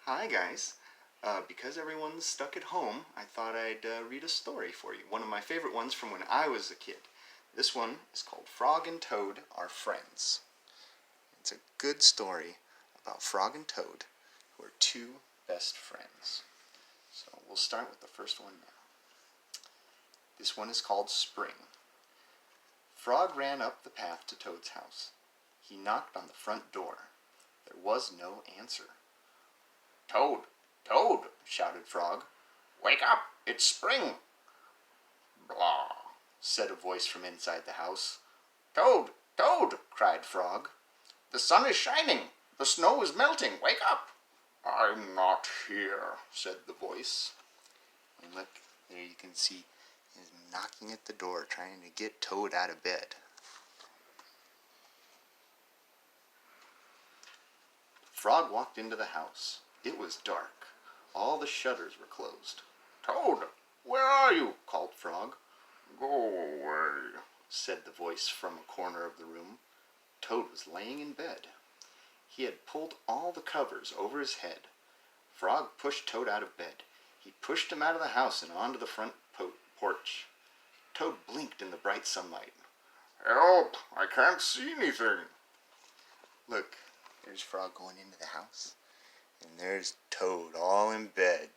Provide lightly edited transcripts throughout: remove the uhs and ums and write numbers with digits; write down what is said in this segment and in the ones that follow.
Hi guys. Because everyone's stuck at home, I thought I'd read a story for you. One of my favorite ones from when I was a kid. This one is called Frog and Toad Are Friends. It's a good story about Frog and Toad, who are two best friends. So we'll start with the first one now. This one is called Spring. Frog ran up the path to Toad's house. He knocked on the front door. There was no answer. "Toad, Toad," shouted Frog. "Wake up! It's spring!" "Blah," said a voice from inside the house. "Toad, Toad," cried Frog. "The sun is shining! The snow is melting! Wake up!" "I'm not here," said the voice. And look, there you can see he's knocking at the door, trying to get Toad out of bed. Frog walked into the house. It was dark. All the shutters were closed. "Toad, where are you?" called Frog. "Go away," said the voice from a corner of the room. Toad was laying in bed. He had pulled all the covers over his head. Frog pushed Toad out of bed. He pushed him out of the house and onto the front porch. Toad blinked in the bright sunlight. "Help! I can't see anything." Look, there's Frog going into the house. And there's Toad all in bed.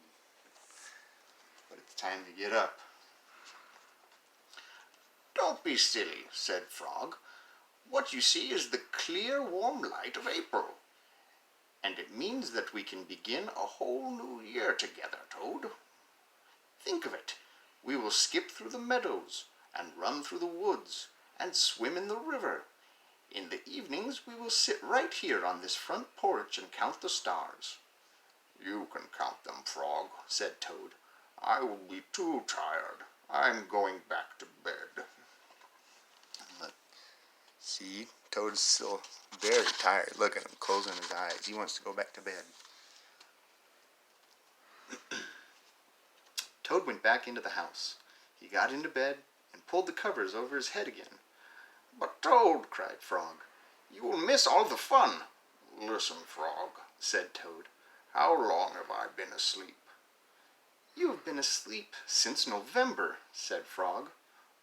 But it's time to get up. "Don't be silly," said Frog. "What you see is the clear, warm light of April. And it means that we can begin a whole new year together, Toad. Think of it. We will skip through the meadows, and run through the woods, and swim in the river. In the evenings we will sit right here on this front porch and count the stars." "You can count them, Frog," said Toad. "I will be too tired. I'm going back to bed." Look, see, Toad's still very tired. Look at him closing his eyes. He wants to go back to bed. Toad went back into the house. He got into bed and pulled the covers over his head again. "But Toad," cried Frog, "you will miss all the fun." "Listen, Frog," said Toad. "How long have I been asleep?" "You have been asleep since November," said Frog.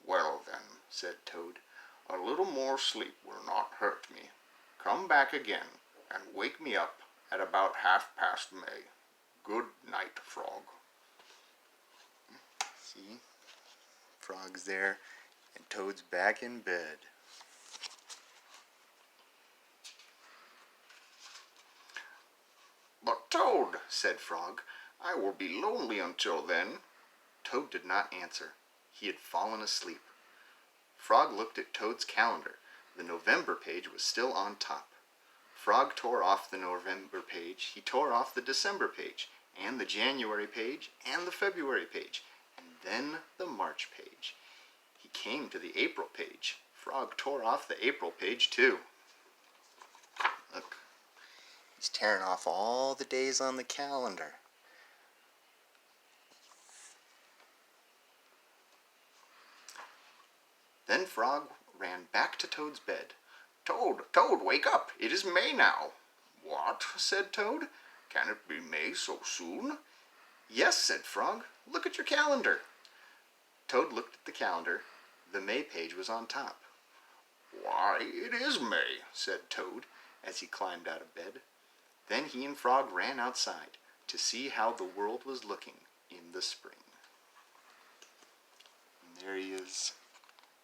"Well then," said Toad, "a little more sleep will not hurt me. Come back again and wake me up at about 1/2 May. Good night, Frog." See? Frog's there and Toad's back in bed. "But Toad," said Frog, "I will be lonely until then." Toad did not answer. He had fallen asleep. Frog looked at Toad's calendar. The November page was still on top. Frog tore off the November page. He tore off the December page, and the January page, and the February page, and then the March page. He came to the April page. Frog tore off the April page too. Look. He's tearing off all the days on the calendar. Then Frog ran back to Toad's bed. "Toad, Toad, wake up! It is May now." "What?" said Toad. "Can it be May so soon?" "Yes," said Frog. "Look at your calendar." Toad looked at the calendar. The May page was on top. "Why, it is May," said Toad as he climbed out of bed. Then he and Frog ran outside to see how the world was looking in the spring. And there he is,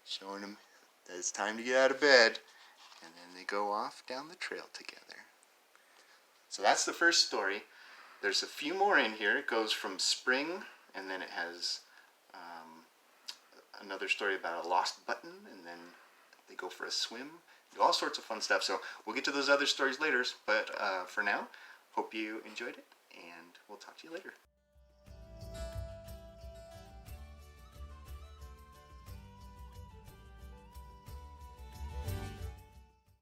showing him that it's time to get out of bed, and then they go off down the trail together. So that's the first story. There's a few more in here. It goes from spring, and then it has another story about a lost button, and then they go for a swim. Do all sorts of fun stuff. So we'll get to those other stories later, but for now, hope you enjoyed it, and we'll talk to you later.